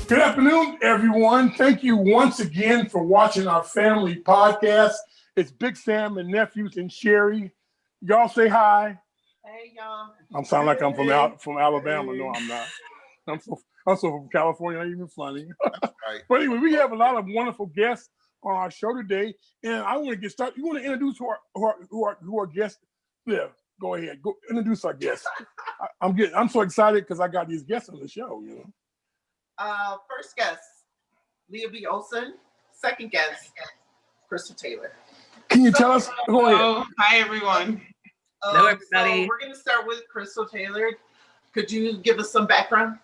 Good afternoon, everyone. Thank you once again for watching our family podcast. It's Big Sam and Nephews and Sherry. Y'all say hi. Hey, y'all. I'm sounding like I'm from Alabama. No, I'm not. I'm so from California. Ain't even funny. Right. But anyway, we have a lot of wonderful guests on our show today, and I want to get started. You want to introduce who our guests? Yeah, go ahead. Go introduce our guests. I'm so excited because I got these guests on the show. You know. First guest, Leah B Olsen. Second guest, Crystal Taylor. Can you tell us? Go ahead. Hello. Hi, everyone. Hello, everybody. So we're going to start with Crystal Taylor. Could you give us some background?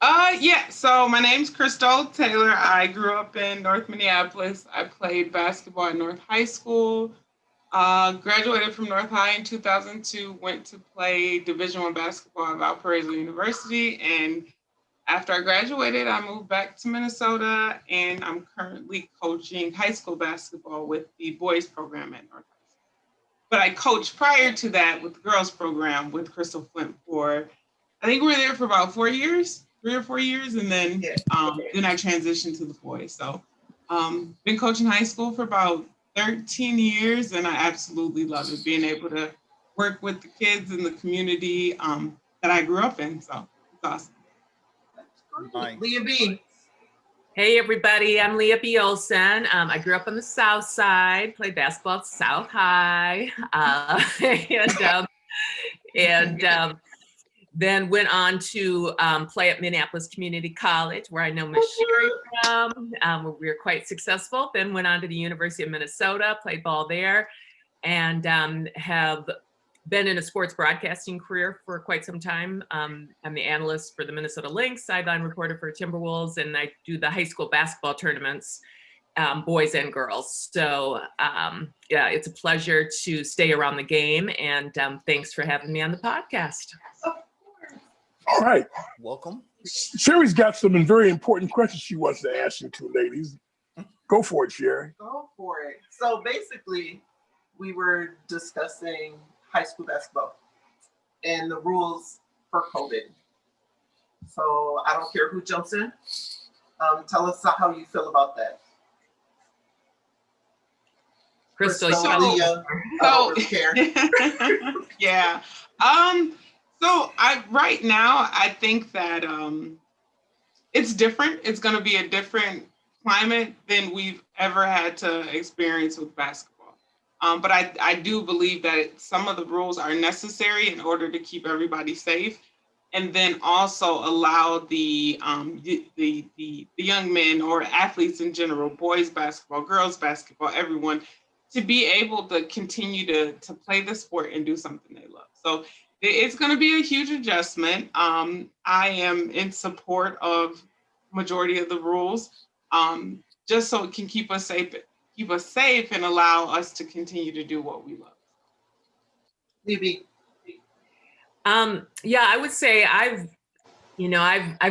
Yeah. So my name's Crystal Taylor. I grew up in North Minneapolis. I played basketball at North High School. Graduated from North High in 2002. Went to play Division I basketball at Valparaiso University, and after I graduated, I moved back to Minnesota, and I'm currently coaching high school basketball with the boys program at North High School. But I coached prior to that with the girls program with Crystal Flint for, I think we were there for about 4 years, 3 or 4 years, and then then I transitioned to the boys. So been coaching high school for about 13 years, and I absolutely love it, being able to work with the kids in the community that I grew up in. So it's awesome. Nice. Leah B. Hey, everybody. I'm Leah B Olsen. I grew up on the South Side, played basketball at South High, and then went on to play at Minneapolis Community College, where I know Miss Sherry from. Where we were quite successful. Then went on to the University of Minnesota, played ball there, and have been in a sports broadcasting career for quite some time. I'm the analyst for the Minnesota Lynx, sideline reporter for Timberwolves, and I do the high school basketball tournaments, boys and girls. So yeah, it's a pleasure to stay around the game, and thanks for having me on the podcast. All right. Welcome. Sherry's got some very important questions she wants to ask you two ladies. Go for it, Sherry. Go for it. So basically, we were discussing high school basketball and the rules for COVID. So I don't care who jumps in. Tell us how you feel about that. Crystal, Leah, I don't care. Yeah. So right now, I think that it's different. It's going to be a different climate than we've ever had to experience with basketball. But I do believe that some of the rules are necessary in order to keep everybody safe, and then also allow the young men or athletes in general, boys basketball, girls basketball, everyone, to be able to continue to play the sport and do something they love. So it's going to be a huge adjustment. I am in support of majority of the rules, just so it can keep us safe and allow us to continue to do what we love. Leah. Yeah, I would say I've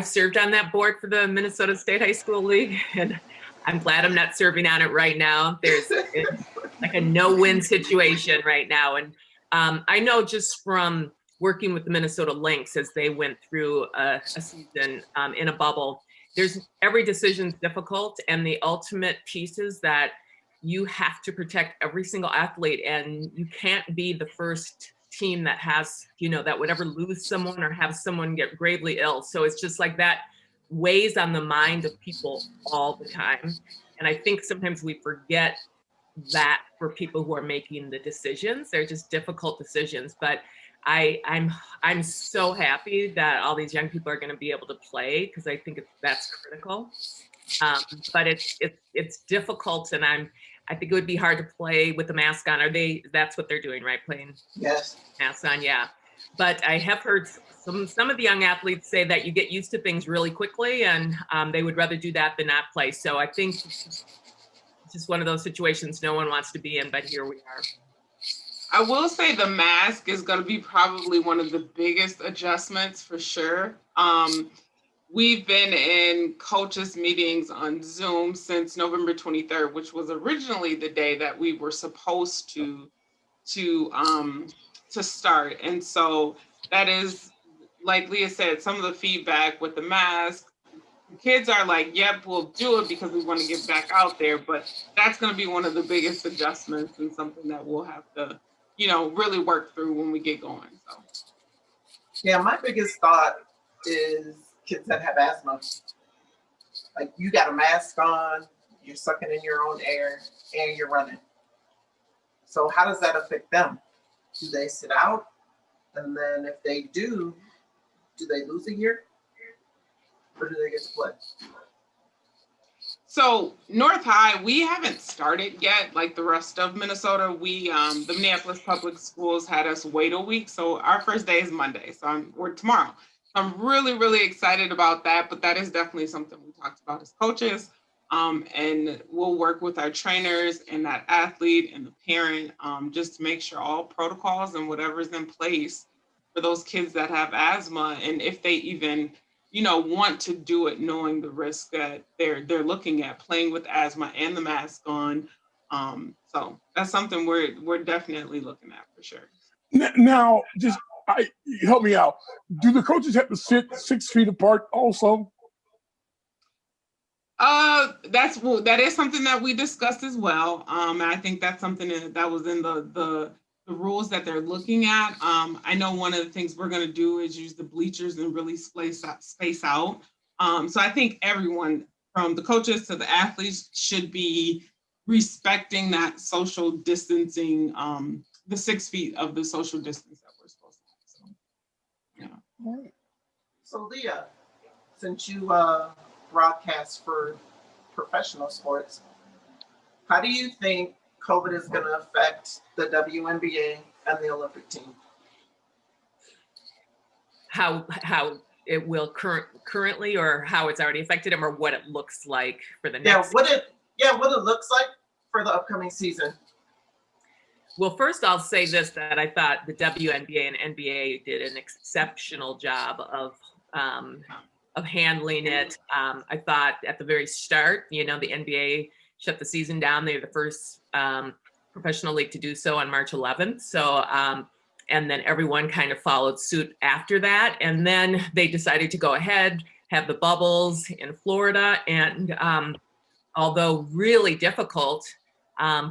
served on that board for the Minnesota State High School League, and I'm glad I'm not serving on it right now. It's like a no-win situation right now. And I know just from working with the Minnesota Lynx as they went through a season in a bubble, every decision's difficult, and the ultimate piece is that you have to protect every single athlete, and you can't be the first team that has, that would ever lose someone or have someone get gravely ill. So it's just like that weighs on the mind of people all the time. And I think sometimes we forget that for people who are making the decisions. They're just difficult decisions, but I'm so happy that all these young people are going to be able to play, because I think that's critical. But it's difficult, and I think it would be hard to play with the mask on. That's what they're doing, right? Playing Yes. masks on, yeah. But I have heard some of the young athletes say that you get used to things really quickly, and they would rather do that than not play. So I think it's just one of those situations no one wants to be in, but here we are. I will say the mask is going to be probably one of the biggest adjustments for sure. We've been in coaches meetings on Zoom since November 23rd, which was originally the day that we were supposed to start. And so that is, like Leah said, some of the feedback with the mask, The kids are like, yep, we'll do it because we want to get back out there. But that's going to be one of the biggest adjustments and something that we'll have to, really work through when we get going. So. Yeah, my biggest thought is kids that have asthma. Like, you got a mask on, you're sucking in your own air, and you're running. So how does that affect them? Do they sit out? And then if they do they lose a year? Or do they get to play? So North High, we haven't started yet. Like the rest of Minnesota, the Minneapolis Public Schools had us wait a week. So our first day is Monday. Or tomorrow. I'm really, really excited about that. But that is definitely something we talked about as coaches. And we'll work with our trainers and that athlete and the parent, just to make sure all protocols and whatever's in place for those kids that have asthma, and if they even want to do it, knowing the risk that they're looking at, playing with asthma and the mask on. So that's something we're definitely looking at for sure. Now, help me out. Do the coaches have to sit 6 feet apart also? That is something that we discussed as well. And I think that's something that was in the rules that they're looking at. I know one of the things we're going to do is use the bleachers and really space out. So I think everyone, from the coaches to the athletes, should be respecting that social distancing, the 6 feet of the social distance that we're supposed to have. So, yeah. So Leah, since you broadcast for professional sports, how do you think COVID is going to affect the WNBA and the Olympic team? How it will currently, or how it's already affected them, or what it looks like for the next? What it looks like for the upcoming season. Well, first I'll say this, that I thought the WNBA and NBA did an exceptional job of handling it. I thought at the very start, the NBA shut the season down. They're the first professional league to do so on March 11th. So, and then everyone kind of followed suit after that. And then they decided to go ahead, have the bubbles in Florida. And although really difficult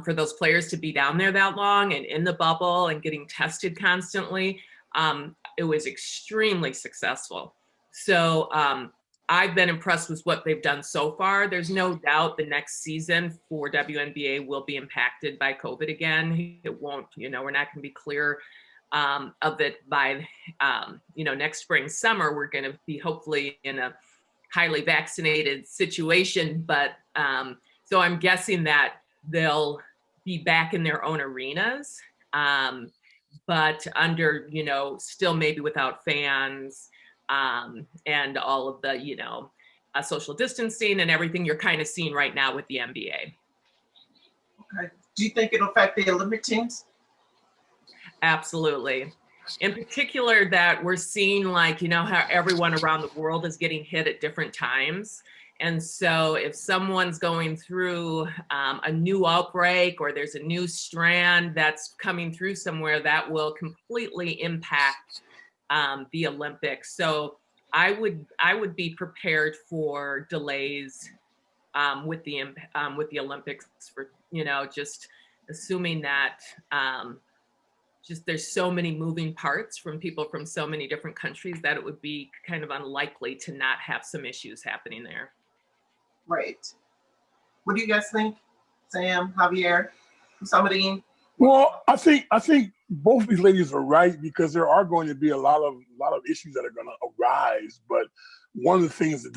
for those players to be down there that long and in the bubble and getting tested constantly, it was extremely successful. So I've been impressed with what they've done so far. There's no doubt the next season for WNBA will be impacted by COVID again. It won't, we're not going to be clear of it by, next spring, summer. We're going to be hopefully in a highly vaccinated situation. But so I'm guessing that they'll be back in their own arenas, but under, still maybe without fans. And all of the, social distancing and everything you're kind of seeing right now with the NBA. Okay. Do you think it'll affect the Olympic teams? Absolutely. In particular, that we're seeing, how everyone around the world is getting hit at different times. And so if someone's going through a new outbreak, or there's a new strand that's coming through somewhere, that will completely impact the Olympics. So I would be prepared for delays with the Olympics, for just assuming that just there's so many moving parts from people from so many different countries that it would be kind of unlikely to not have some issues happening there. Right. What do you guys think, Sam, Javier, somebody? Well, I think both these ladies are right, because there are going to be a lot of issues that are going to arise. But one of the things the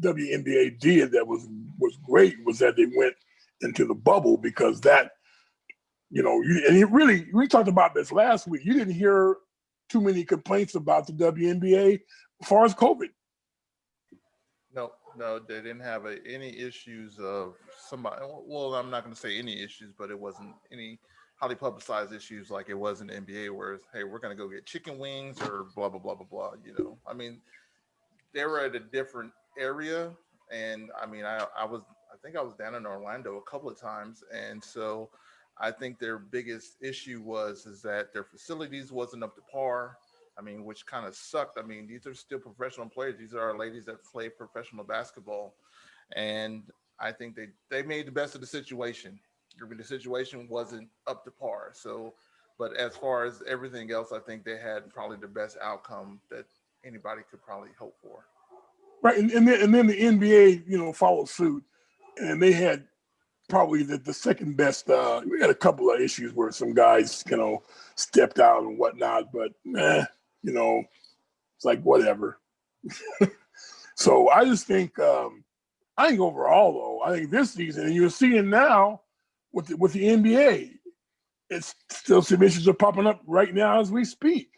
WNBA did that was great was that they went into the bubble, because that, we talked about this last week. You didn't hear too many complaints about the WNBA as far as COVID. No, they didn't have any issues of somebody. Well, I'm not going to say any issues, but it wasn't any highly publicized issues like it was in the NBA, where it's, hey, we're going to go get chicken wings or blah, blah, blah, blah, blah. I mean, they were at a different area. And I mean, I think I was down in Orlando a couple of times. And so I think their biggest issue is that their facilities wasn't up to par. I mean, which kind of sucked. I mean, these are still professional players. These are our ladies that play professional basketball. And I think they made the best of the situation. I mean, the situation wasn't up to par. So, but as far as everything else, I think they had probably the best outcome that anybody could probably hope for. Right, and then the NBA, followed suit, and they had probably the second best. We had a couple of issues where some guys, stepped out and whatnot, but it's like whatever. So I just think, I think overall though, I think this season, and you're seeing now with the NBA, it's still submissions are popping up right now as we speak.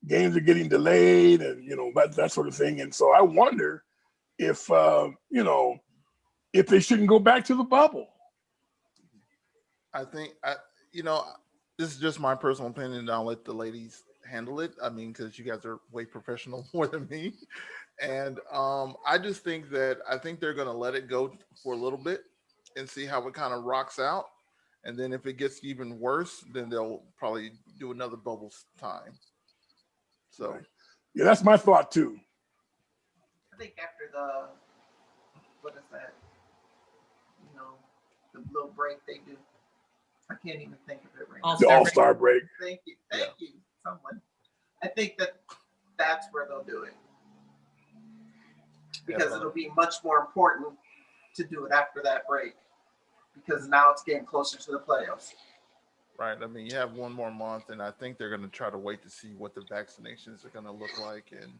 Games are getting delayed, and that sort of thing. And so I wonder if if they shouldn't go back to the bubble. I think this is just my personal opinion, and I'll let the ladies handle it. I mean, because you guys are way professional more than me, and I just think they're going to let it go for a little bit and see how it kind of rocks out, and then if it gets even worse, then they'll probably do another bubble time. So, right. Yeah, that's my thought too. I think after what is that? The little break they do. I can't even think of it right now. The All-Star break. Thank you, someone. I think that's where they'll do it, because it'll be much more important to do it after that break, because now it's getting closer to the playoffs. Right. I mean, you have one more month, and I think they're going to try to wait to see what the vaccinations are going to look like, and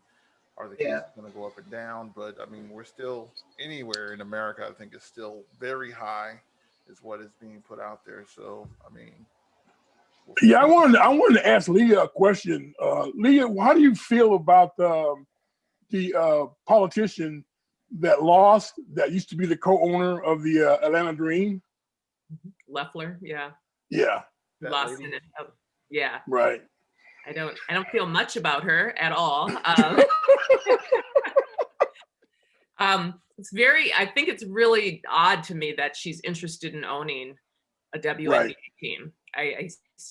are the cases going to go up and down. But I mean, we're still anywhere in America, I think it's still very high, is what is being put out there. So, I mean, yeah, I wanted to ask Leah a question. Leah, how do you feel about the politician that lost, that used to be the co-owner of the Atlanta Dream? Loeffler, yeah. Yeah. Lost in it. Oh, yeah. Right. I don't feel much about her at all. I think it's really odd to me that she's interested in owning a WNBA team. I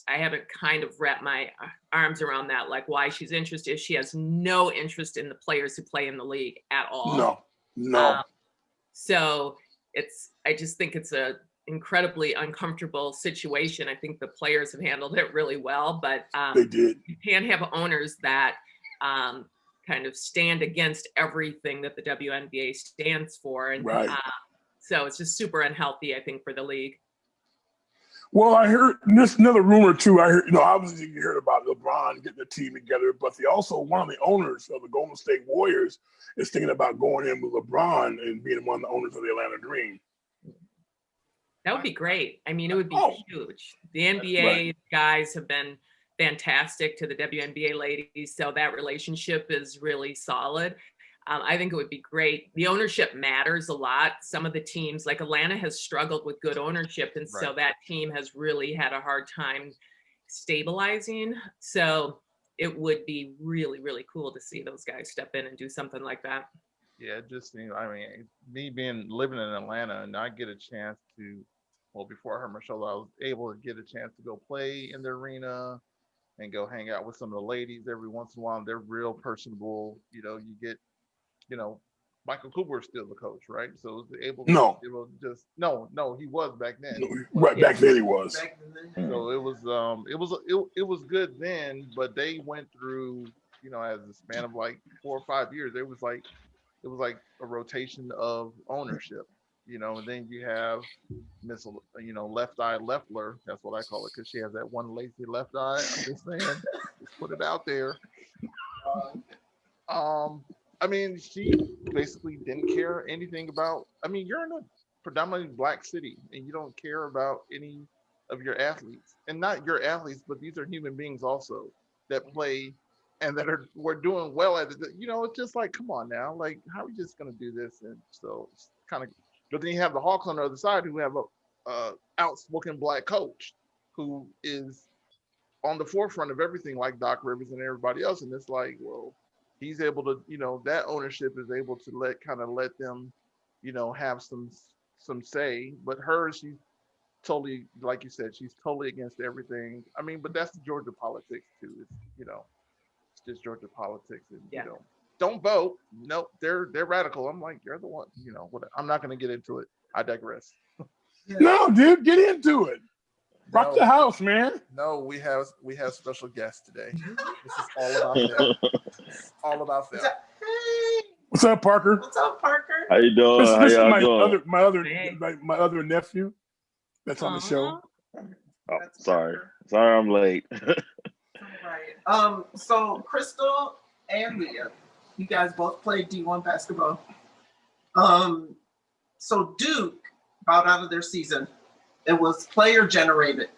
haven't kind of wrapped my arms around that, like why she's interested. She has no interest in the players who play in the league at all. No. So I just think it's a incredibly uncomfortable situation. I think the players have handled it really well, but they did. You can't have owners that kind of stand against everything that the WNBA stands for. And so it's just super unhealthy, I think, for the league. Well, I heard this another rumor too. I heard, obviously you heard about LeBron getting the team together, but one of the owners of the Golden State Warriors is thinking about going in with LeBron and being one of the owners of the Atlanta Dream. That would be great. I mean, it would be huge. The NBA guys have been fantastic to the WNBA ladies, so that relationship is really solid. I think it would be great. The ownership matters a lot. Some of the teams, like Atlanta, has struggled with good ownership, and so that team has really had a hard time stabilizing. So it would be really, really cool to see those guys step in and do something like that. Yeah, just me living in Atlanta, and I get a chance to, before I hurt my shoulder, I was able to get a chance to go play in the arena and go hang out with some of the ladies every once in a while. And they're real personable. You get, Michael Cooper is still the coach, right? So able to he was back then. Back then he was. So it was good then, but they went through, as a span of like 4 or 5 years, it was like a rotation of ownership, and then you have Miss, Left Eye Loeffler. That's what I call it, because she has that one lazy left eye. I'm just saying, just put it out there. I mean, she basically didn't care anything about. I mean, you're in a predominantly black city, and you don't care about any of your athletes, and not your athletes, but these are human beings also that play and that we're doing well at it. It's just like, come on now, like, how are we just gonna do this? And so it's kind of. But then you have the Hawks on the other side, who have a outspoken black coach who is on the forefront of everything, like Doc Rivers and everybody else. And it's like, well, he's able to, that ownership is able to let them, have some say. But she's totally, like you said, she's totally against everything. I mean, but that's the Georgia politics too. It's, just Georgia politics, and Yeah. don't vote. No, they're radical. I'm like, you're the one. I'm not going to get into it. I digress. No, dude, get into it. Rock No. the house, man. No, we have special guests today. This is all about them. It's all about them. Hey, What's up, Parker? what's up, Parker? How you doing? How This is y'all doing? my other nephew that's on the show. Oh, sorry I'm late. Right. So Crystal and Leah, you guys both played D1 basketball. So Duke bowed out of their season. It was player generated.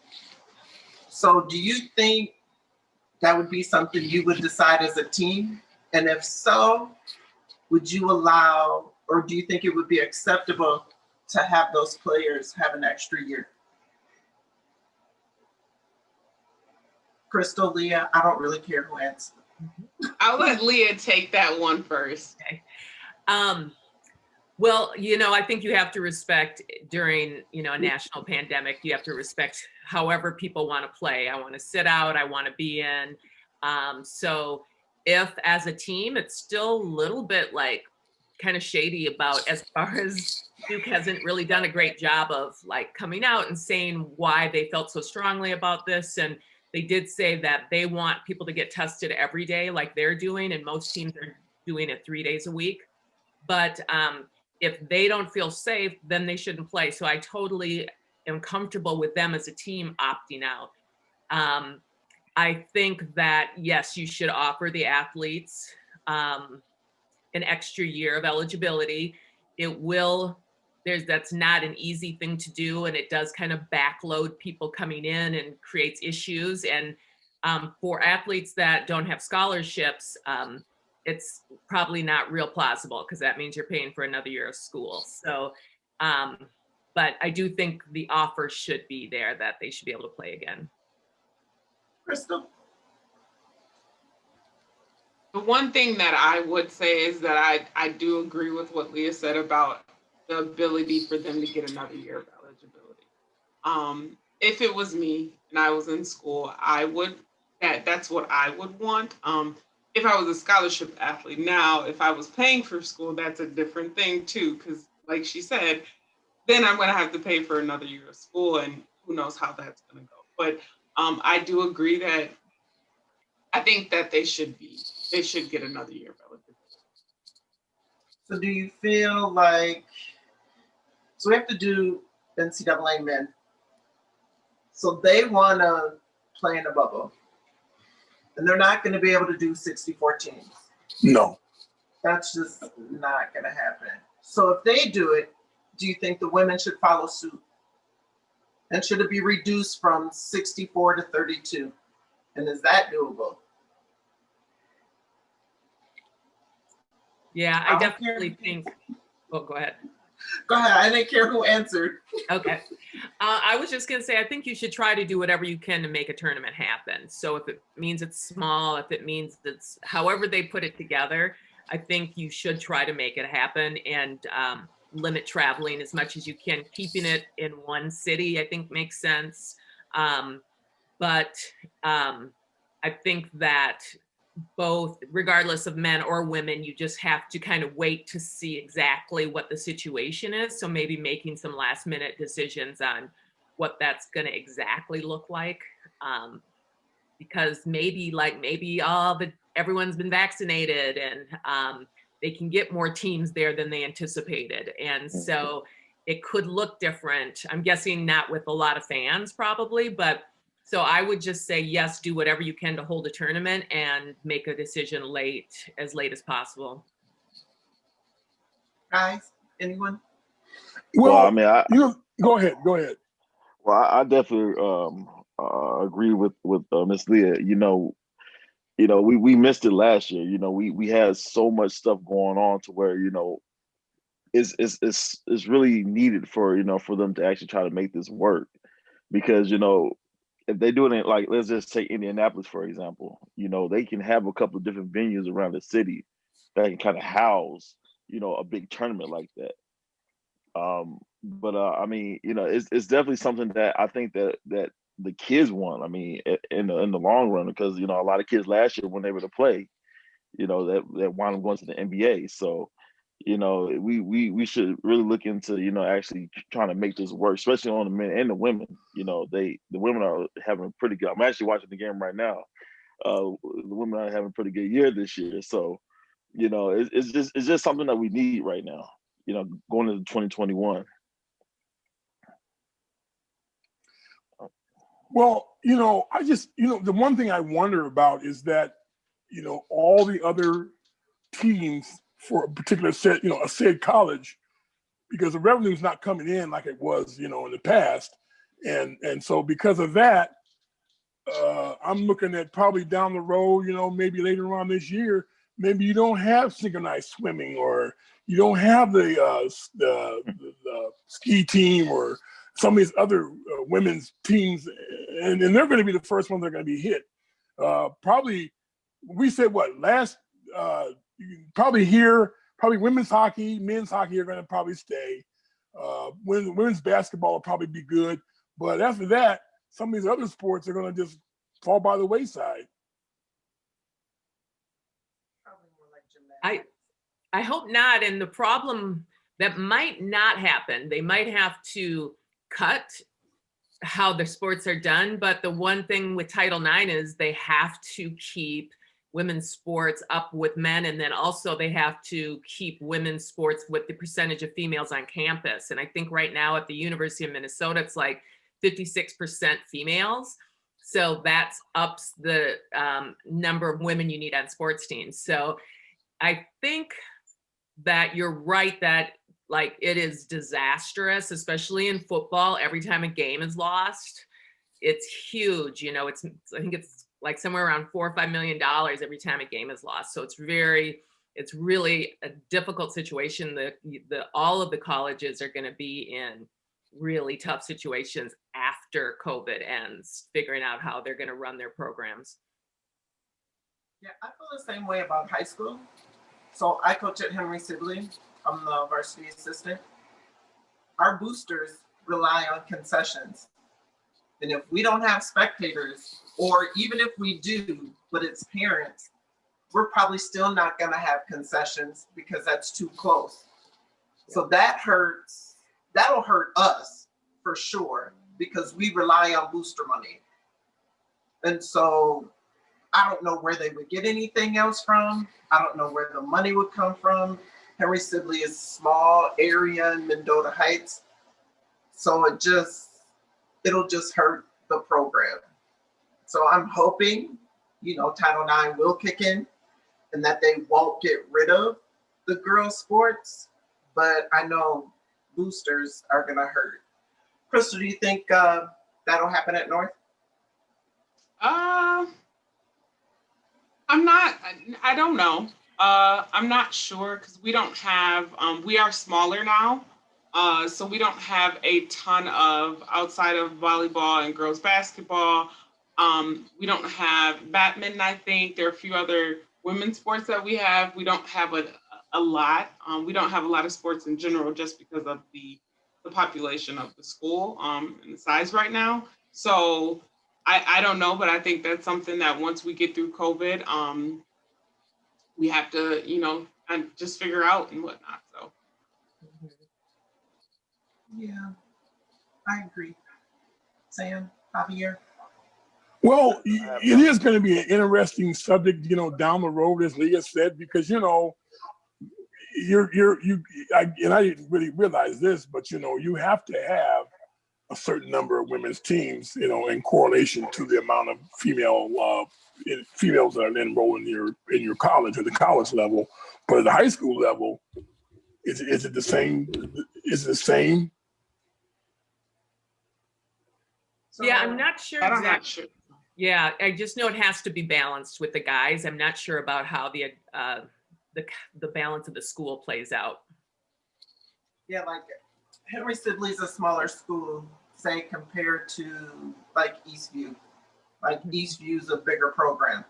So do you think that would be something you would decide as a team? And if so, would you allow, or do you think it would be acceptable to have those players have an extra year? Crystal, Leah, I don't really care who answers. I'll let Leah take that one first. Okay. Well, I think you have to respect during, a national pandemic, you have to respect however people want to play. I want to sit out, I want to be in. So if as a team, it's still a little bit like kind of shady about, as far as Duke hasn't really done a great job of like coming out and saying why they felt so strongly about this. And they did say that they want people to get tested every day like they're doing, and most teams are doing it 3 days a week. But if they don't feel safe, then they shouldn't play. So I totally am comfortable with them as a team opting out. I think that, yes, you should offer the athletes an extra year of eligibility. That's not an easy thing to do, and it does kind of backload people coming in and creates issues. And for athletes that don't have scholarships, it's probably not real plausible, because that means you're paying for another year of school. So, but I do think the offer should be there that they should be able to play again. Crystal? The one thing that I would say is that I do agree with what Leah said about the ability for them to get another year of eligibility. If it was me and I was in school, that's what I would want. If I was a scholarship athlete. Now, if I was paying for school, that's a different thing too, because like she said, then I'm going to have to pay for another year of school, and who knows how that's going to go. But I do agree that I think that they should get another year of eligibility. So do you feel like, so we have to do NCAA men. So they want to play in a bubble, and they're not going to be able to do 64 teams. No. That's just not going to happen. So if they do it, do you think the women should follow suit? And should it be reduced from 64 to 32? And is that doable? Yeah, I definitely think. Oh, go ahead. Go ahead. I didn't care who answered. Okay. I was just going to say, I think you should try to do whatever you can to make a tournament happen. So if it means it's small, if it means it's however they put it together, I think you should try to make it happen, and limit traveling as much as you can. Keeping it in one city, I think, makes sense. But I think that both, regardless of men or women, you just have to kind of wait to see exactly what the situation is. So maybe making some last minute decisions on what that's going to exactly look like. Because maybe everyone's been vaccinated, and they can get more teams there than they anticipated. And so it could look different. I'm guessing not with a lot of fans probably, but so I would just say, yes, do whatever you can to hold a tournament and make a decision as late as possible. Guys, anyone? Well, I mean, go ahead. Well, I definitely agree with Miss Leah. We missed it last year. We had so much stuff going on to where it's really needed for them to actually try to make this work, because if they do it in, like, let's just say Indianapolis, for example, they can have a couple of different venues around the city that can kind of house a big tournament like that. But I mean, it's definitely something that I think that the kids want. I mean, in the long run, because a lot of kids last year weren't able to play. That wound up going to the NBA. So, we should really look into actually trying to make this work, especially on the men and the women. The women are having pretty good. I'm actually watching the game right now. The women are having a pretty good year this year. So, it's just something that we need right now. Going into 2021. Well, I just, the one thing I wonder about is that, all the other teams for a particular set, a said college, because the revenue is not coming in like it was, in the past. And so because of that, I'm looking at probably down the road, maybe later on this year, maybe you don't have synchronized swimming, or you don't have the ski team, or some of these other women's teams, and they're going to be the first ones that are going to be hit. Probably, we said what last? Probably women's hockey, men's hockey are going to probably stay. Women's basketball will probably be good, but after that, some of these other sports are going to just fall by the wayside. Probably more like gymnastics. I hope not. And the problem that might not happen, they might have to cut how the sports are done. But the one thing with Title IX is they have to keep women's sports up with men. And then also they have to keep women's sports with the percentage of females on campus. And I think right now at the University of Minnesota, it's like 56% females. So that's ups the number of women you need on sports teams. So I think that you're right that like it is disastrous, especially in football. Every time a game is lost, it's huge. I think it's like somewhere around $4 or $5 million every time a game is lost. So it's really a difficult situation. All of the colleges are going to be in really tough situations after COVID ends, figuring out how they're going to run their programs. Yeah, I feel the same way about high school. So I coach at Henry Sibley. I'm the varsity assistant. Our boosters rely on concessions. And if we don't have spectators, or even if we do, but it's parents, we're probably still not going to have concessions because that's too close. So that hurts. That'll hurt us for sure because we rely on booster money. And so I don't know where they would get anything else from. I don't know where the money would come from. Henry Sibley is a small area in Mendota Heights. So it'll just hurt the program. So I'm hoping, Title IX will kick in and that they won't get rid of the girls' sports. But I know boosters are going to hurt. Crystal, do you think that'll happen at North? I don't know. I'm not sure because we don't have, we are smaller now. So we don't have a ton of, outside of volleyball and girls basketball, we don't have badminton, I think. There are a few other women's sports that we have. We don't have a lot. We don't have a lot of sports in general just because of the population of the school and the size right now. So I don't know, but I think that's something that once we get through COVID, we have to, and just figure out and whatnot. So. Yeah, I agree. Sam, Javier? Well, it is going to be an interesting subject, down the road, as Leah said, because, and I didn't really realize this, but, you have to have a certain number of women's teams, in correlation to the amount of females that are enrolled in your college at the college level. But at the high school level, is it the same? Is it the same? Yeah, I'm not sure I'm exactly. not sure. Yeah, I just know it has to be balanced with the guys. I'm not sure about how the balance of the school plays out. Yeah, like Henry Sibley's a smaller school, say compared to like Eastview. Like Eastview's a bigger program.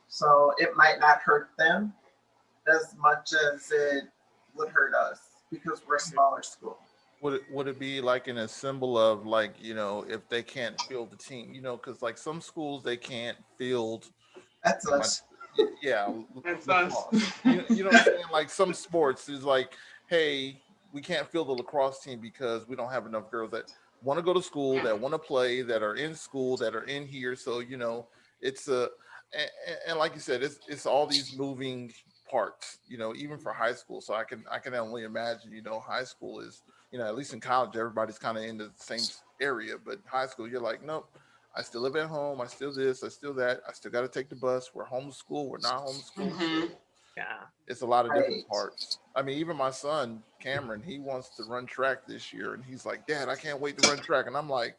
So it might not hurt them as much as it would hurt us because we're a smaller school. would it be like in a symbol of like, if they can't field the team, because like some schools they can't field. That's my- us. yeah, That's lacrosse. us. You know what I'm saying? Like some sports is like, hey, we can't field the lacrosse team because we don't have enough girls that want to go to school, that want to play, that are in school, that are in here. So it's and like you said, it's all these moving parts. Even for high school. So I can only imagine. High school is at least in college, everybody's kind of in the same area, but high school, you're like, nope. I still live at home. I still this. I still that. I still got to take the bus. We're homeschooled. We're not homeschooled. Mhm. So Yeah. it's a lot of different Right. parts. I mean, even my son Cameron, he wants to run track this year, and he's like, "Dad, I can't wait to run track." And I'm like,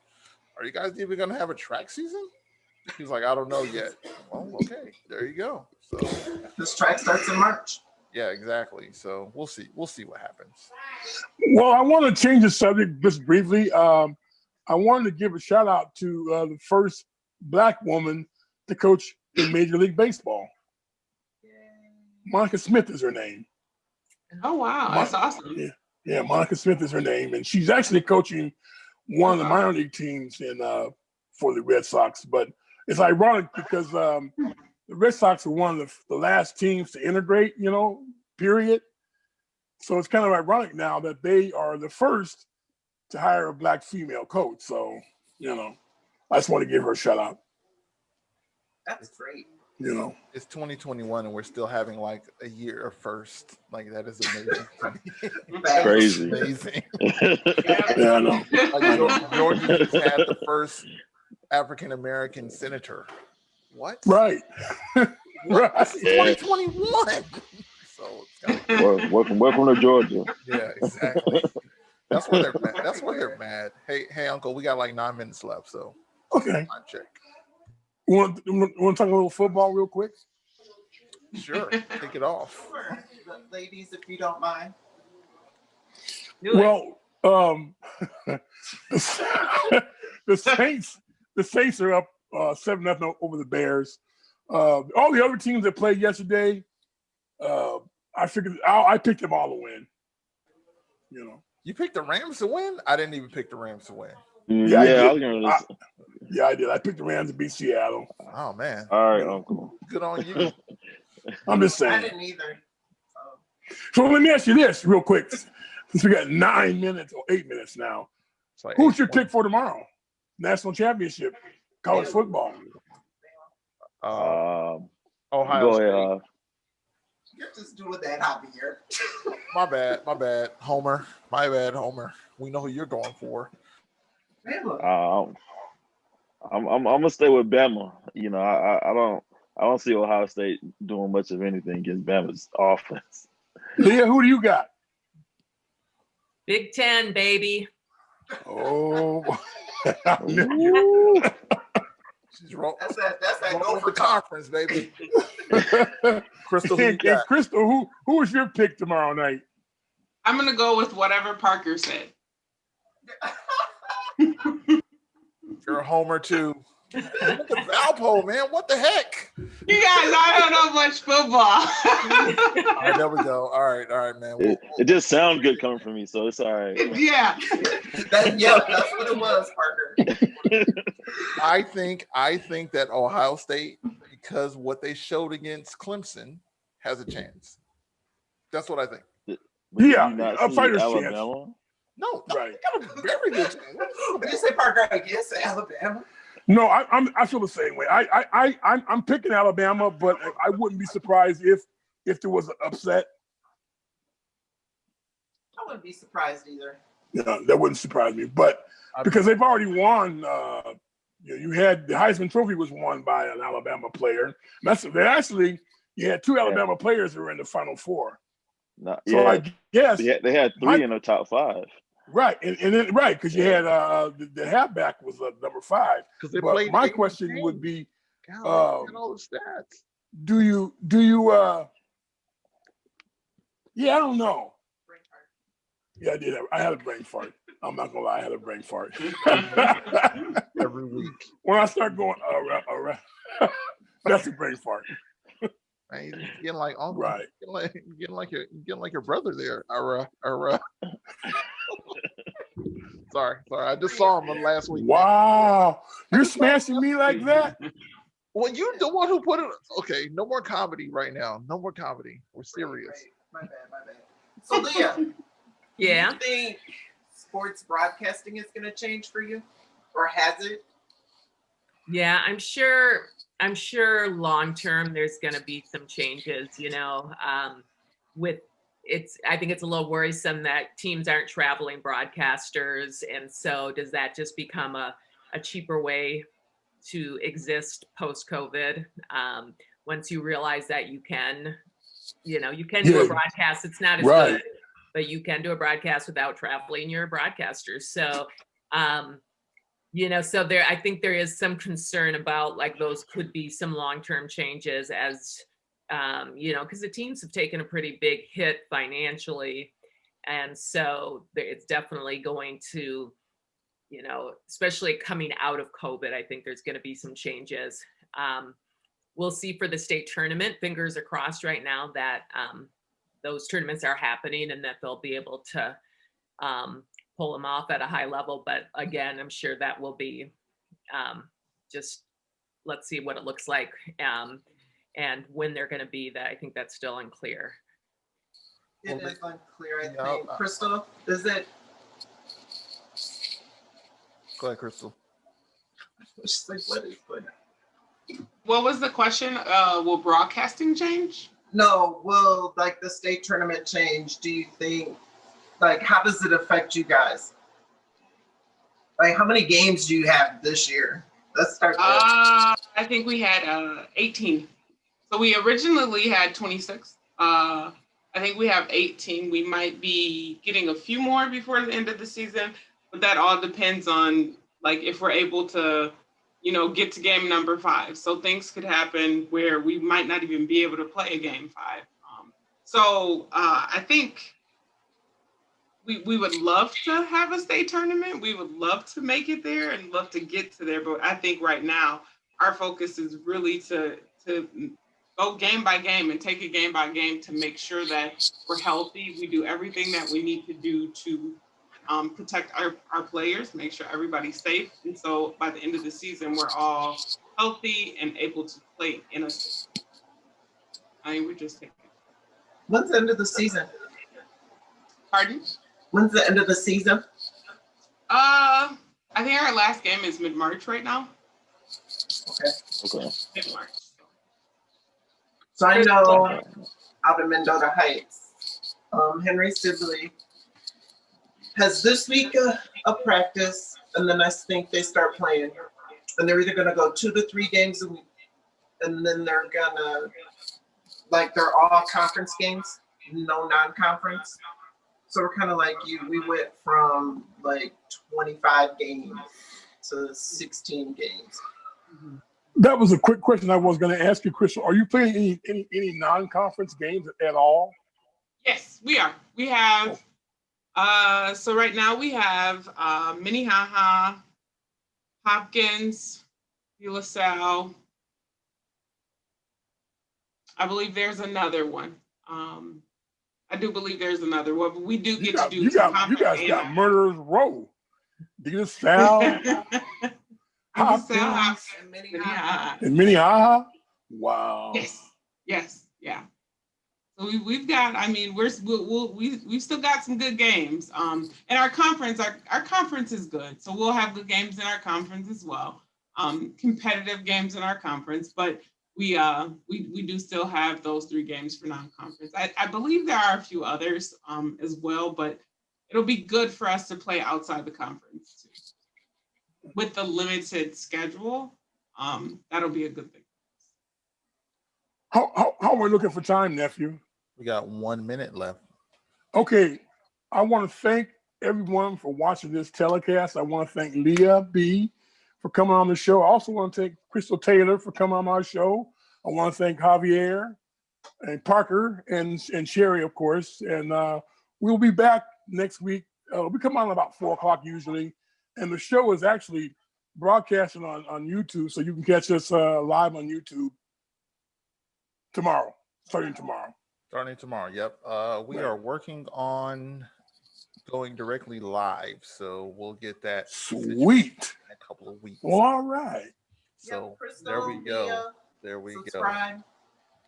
"Are you guys even gonna have a track season?" He's like, "I don't know yet." Well, okay, there you go. So This track starts in March. yeah, exactly. So we'll see. We'll see what happens. Well, I want to change the subject just briefly. I wanted to give a shout out to the first Black woman to coach in Major League Baseball. Monica Smith is her name. Oh wow, that's awesome. Yeah, Monica Smith is her name, and she's actually coaching one of the minor league teams for the Red Sox. But it's ironic because the Red Sox were one of the last teams to integrate, period. So it's kind of ironic now that they are the first to hire a Black female coach. So, I just want to give her a shout out. That's great. It's 2021 and we're still having like a year of first. Like that is amazing to me. Crazy. Amazing. Yeah, I know. Like Georgia just had the first African American senator. What? Right. Right. This is 2021. So it's kind of, Welcome to Georgia. yeah, exactly. That's why they're mad. That's why they're mad. Hey, Uncle, we got like 9 minutes left, so Okay. time check. Want to talk a little football real quick? Sure, take it off. Sure. Ladies, if you don't mind. Do it. Well, the Saints are up 7-0 over the Bears. All the other teams that played yesterday, I figured I picked them all to win. You picked the Rams to win? I didn't even pick the Rams to win. Yeah, I Yeah, did. I did. I picked the Rams to beat Seattle. Oh man. all right, Uncle. Good on you. I'm just I saying. didn't either. So let me ask you this real quick, since we got 9 minutes or 8 minutes now. It's like Who's your pick for tomorrow? National championship, college football. Ohio Go State. ahead. You're just doing that, Javier. My bad. Homer. My bad, Homer. We know who you're going for. Bama. I'm gonna stay with Bama. I don't see Ohio State doing much of anything against Bama's offense. Leah, who do you got? Big Ten, baby. Oh, Ooh. She's rolling That's that over Gopher the conference, baby. Crystal, who you and got? Crystal, who is your pick tomorrow night? I'm gonna go with whatever Parker said. You're a homer too. Look at Valpo, man. What the heck? You guys, I don't know much football. All right, there we go. All right, man. It just sounds good coming from me, so it's all right. Yeah. that's what it was, Parker. I think that Ohio State, because what they showed against Clemson, has a chance. That's what I think. But Yeah, did you not a see fighter's Alabama? No, Right. they got a very good chance. Did you say Parker against Alabama? No, I feel the same way. I'm picking Alabama, but I wouldn't be surprised if there was an upset. I wouldn't be surprised either. That wouldn't surprise me. But because they've already won, you had the Heisman Trophy was won by an Alabama player. You had two Alabama players that were in the Final Four. So I guess they had three in the top five. Right, and then because you had the halfback was number 5. Because they But played. my question would be, God, they got all the stats. do you yeah, I don't know. Yeah, I had a brain fart. I'm not gonna lie, I had a brain fart. Every week. When I start going, that's a brain fart. Man, you're getting like uncle. Right. Getting like your brother there. Sorry. I just saw him last week. Wow. You're smashing me like that? Well, you're the one who put it. Okay, no more comedy right now. No more comedy. We're serious. Right. My bad. So Leah, Yeah. do you think sports broadcasting is going to change for you, or has it? Yeah, I'm sure long term there's going to be some changes, you know, I think it's a little worrisome that teams aren't traveling broadcasters. And so does that just become a cheaper way to exist post COVID? Once you realize that you can do a broadcast, it's not as good, but you can do a broadcast without traveling your broadcasters. So, so I think there is some concern about like those could be some long-term changes as, because the teams have taken a pretty big hit financially. And so it's definitely going to, especially coming out of COVID, I think there's going to be some changes. We'll see for the state tournament, fingers are crossed right now that those tournaments are happening and that they'll be able to pull them off at a high level. But again, I'm sure that will be just, let's see what it looks like and when they're going to be. That I think that's still unclear. It is unclear, I think. Crystal, is it? Go ahead, Crystal. She's like, what is good? What was the question? Will broadcasting change? No, will like the state tournament change? Do you think, like, how does it affect you guys? Like, how many games do you have this year? Let's start there. I think we had 18. So we originally had 26. I think we have 18. We might be getting a few more before the end of the season, but that all depends on like if we're able to, get to game number 5. So things could happen where we might not even be able to play a game 5. So I think we would love to have a state tournament. We would love to make it there and love to get to there. But I think right now our focus is really to go game by game and take it game by game to make sure that we're healthy. We do everything that we need to do to protect our players, make sure everybody's safe. And so by the end of the season, we're all healthy and able to play in a season. I mean, we're just taking. When's the end of the season? Pardon? When's the end of the season? I think our last game is mid-March right now. Okay. Mid-March. So I know out in Mendota Heights, Henry Sibley has this week a practice, and then I think they start playing. And they're either going to go 2 to 3 games a week, and then they're going to, like, they're all conference games, no non-conference. So we're kind of like you. We went from, like, 25 games to 16 games. That was a quick question I was going to ask you, Crystal. Are you playing any non-conference games at all? Yes, we are. We have, so right now we have Minnehaha, Hopkins, LaSalle. I believe there's another one. I do believe there's another one, but we do get to do you guys got Murderers Row. LaSalle, Hopkins, and Minnehaha. Wow. Yes, yeah. So we've got. I mean, we've still got some good games. And our conference is good. So we'll have good games in our conference as well. Competitive games in our conference, but we do still have those 3 games for non-conference. I believe there are a few others as well, but it'll be good for us to play outside the conference too. With the limited schedule, that'll be a good thing. How are we looking for time, nephew? We got 1 minute left. Okay, I want to thank everyone for watching this telecast. I want to thank Leah B for coming on the show. I also want to thank Crystal Taylor for coming on our show. I want to thank Javier and Parker and Sherry, of course. And we'll be back next week. We come on about 4 o'clock usually. And the show is actually broadcasting on YouTube, so you can catch us live on YouTube starting tomorrow. Yep. We are working on going directly live, so we'll get that situated Sweet. in a couple of weeks. Well, all right. So Crystal, there we go. Leah, There we go. subscribe.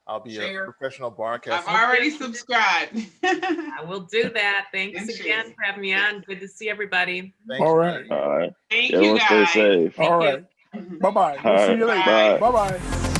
I'll be share. a professional I've broadcaster. already subscribed. I will do that. Thanks Thank you. again for having me on. Good to see everybody. Thanks, All right. lady. All right. Thank you Everyone stay guys. safe. All you. right. Bye-bye. We'll All see you right. later. Bye. Bye-bye.